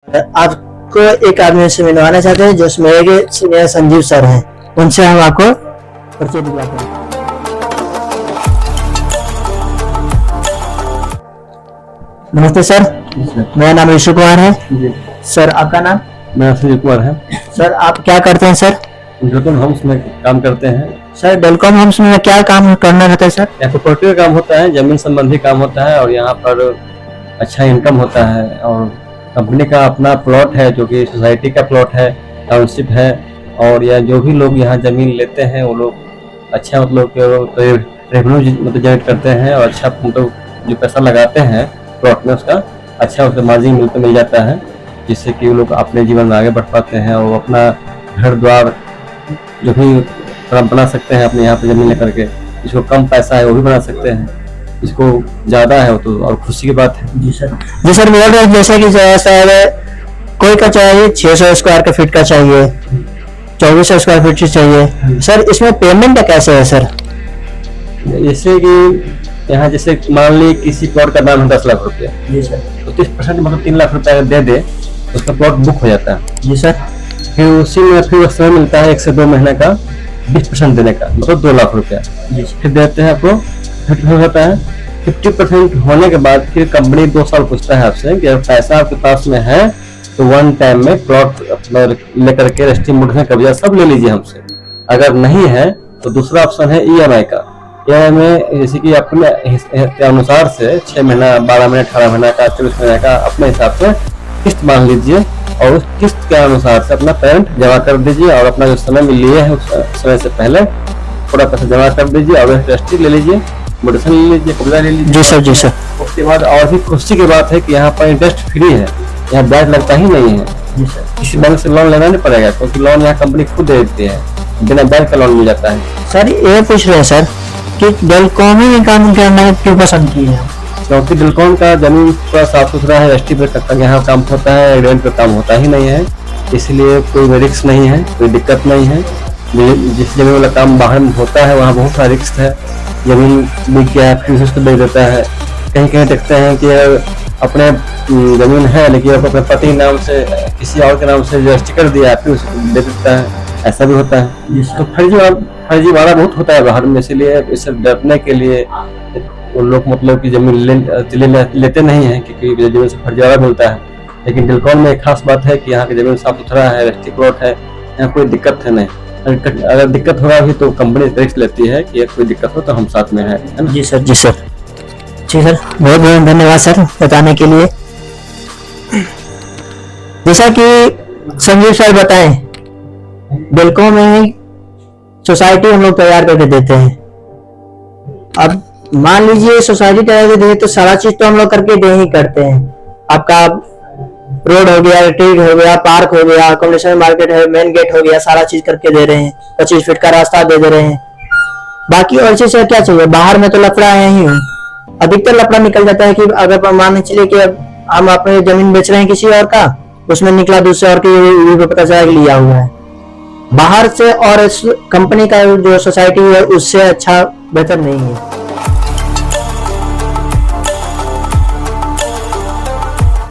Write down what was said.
आपको एक आदमी से मिलवाना चाहते हैं, जो मेरे सीनियर संजीव सर हैं, उनसे हम आपको परिचय दिलाते हैं। नमस्ते सर, मेरा नाम ऋषि कुमार है। सर आपका नाम? मेरा संजीव कुमार है। सर आप क्या करते हैं सर? डेलकॉम होम्स में काम करते हैं। सर डेलकॉम होम्स में क्या काम करना रहता है सर? यहाँ प्रॉपर्टी का काम होता है, जमीन संबंधी काम होता है और यहाँ पर अच्छा इनकम होता है। और कंपनी का अपना प्लॉट है जो कि सोसाइटी का प्लॉट है, टाउनशिप है। और या जो भी लोग यहाँ जमीन लेते हैं वो लोग अच्छा मतलब रेवेन्यू मतलब जनरेट करते हैं और अच्छा मतलब जो पैसा लगाते हैं प्लॉट में उसका अच्छा उसका मार्जिन मिल जाता है, जिससे कि वो लोग अपने जीवन में आगे बढ़ पाते हैं और अपना घर द्वार जो भी बना सकते हैं अपने यहाँ पे जमीन लेकर के। जिसको कम पैसा है वो भी बना सकते हैं, जिसको ज्यादा है वो तो और खुशी की बात है। जी सर बोल रहे हैं जैसे कि सर कोई का चाहिए 600 स्क्वायर फीट का चाहिए, 2400 स्क्वायर फीट चाहिए। सर इसमें पेमेंट का कैसे है सर? जैसे कि यहाँ जैसे मान ली किसी प्लॉट का दाम है 10 लाख रुपया, जी सर, तो 30% मतलब 3 लाख रुपया दे दे उसका प्लॉट बुक हो जाता है। जी सर, फिर उसी में फिर समय मिलता है 1 से 2 महीने का 20% देने का, मतलब 2 लाख रुपया फिर देते हैं आपको। फिर होता है 50% होने के बाद फिर कंपनी 2 साल पूछता है आपसे कि अगर पैसा आपके पास में है तो 1 टाइम में प्लॉट लेकर के रजिस्ट्री मुद्रा में कब्जा सब ले लीजिए हमसे। अगर नहीं है तो दूसरा ऑप्शन है EMI का। EMI जैसे कि अपने अनुसार से 6 महीना, 12 महीना, 18 महीना का, 24 महीने का अपने हिसाब से किस्त मान लीजिए और उस किस्त के अनुसार से अपना पेमेंट जमा कर दीजिए और अपना जो समय में लिए है उस समय से पहले पूरा पैसा जमा कर दीजिए और रजिस्ट्री ले लीजिए, मोटेशन ले लीजिए, कब्जा ले लीजिए। जी सर, जी सर। उसके बाद और भी खुशी की बात है कि यहाँ पर इंटरेस्ट फ्री है, यहाँ ब्याज लगता ही नहीं है। जी सर, किसी बैंक से लोन लेना नहीं पड़ेगा क्योंकि लोन यहाँ कंपनी खुद दे देती है, बिना बैंक का लोन मिल जाता है। सर ये पूछ रहे हैं सर कि डेलकॉम में काम करना क्यों पसंद किए हैं? क्योंकि डेलकॉम का जमीन पूरा साफ सुथरा है, एसटी पे यहाँ काम होता है, रेंट पे काम होता ही नहीं है, इसलिए कोई रिस्क नहीं है, कोई दिक्कत नहीं है। जिस जमीन वाला काम बाहर में होता है वहाँ बहुत सारा रिस्क है, जमीन बिक गया फिर उसको दे देता है। कहीं कहीं देखते हैं कि अपने जमीन है लेकिन अपने पति नाम से किसी और के नाम से रजिस्ट्री कर दिया फिर उसको दे देता है, ऐसा भी होता है। तो फर्जीवाड़ा बहुत होता है बाहर में, इसलिए इससे डरने के लिए वो लोग मतलब कि जमीन लेते नहीं है क्योंकि जमीन से फर्जीवाड़ा मिलता है। लेकिन डेलकॉम में एक खास बात है कि यहाँ की जमीन साफ सुथरा है, रजिस्ट्री प्लॉट है, यहाँ कोई दिक्कत है नहीं। अगर दिक्कत होगा भी तो कंपनी रिस्क लेती है कि कोई दिक्कत हो तो हम साथ में है ना। जी सर, जी सर, जी सर, बहुत बहुत धन्यवाद सर बताने के लिए। जैसा कि संजीव सर बताएं, डेलकॉम में सोसाइटी हम लोग तैयार करके देते हैं। अब मान लीजिए सोसाइटी तैयार करके दे तो सारा चीज तो हम लोग करके दे ही करते हैं। आपका रोड हो गया, ट्रीट हो गया, पार्क हो गया, कमर्शियल मार्केट है, मेन गेट हो गया, सारा चीज करके दे रहे हैं। 25 फीट का रास्ता दे रहे हैं। बाकी और चीज क्या चाहिए? बाहर में तो लफड़ा है ही, अधिकतर लफड़ा निकल जाता है कि अगर मान चलिए कि हम अपने जमीन बेच रहे हैं किसी और का, उसमें निकला दूसरे और की पता चला लिया हुआ है। बाहर से और कंपनी का जो सोसाइटी है उससे अच्छा बेहतर नहीं है।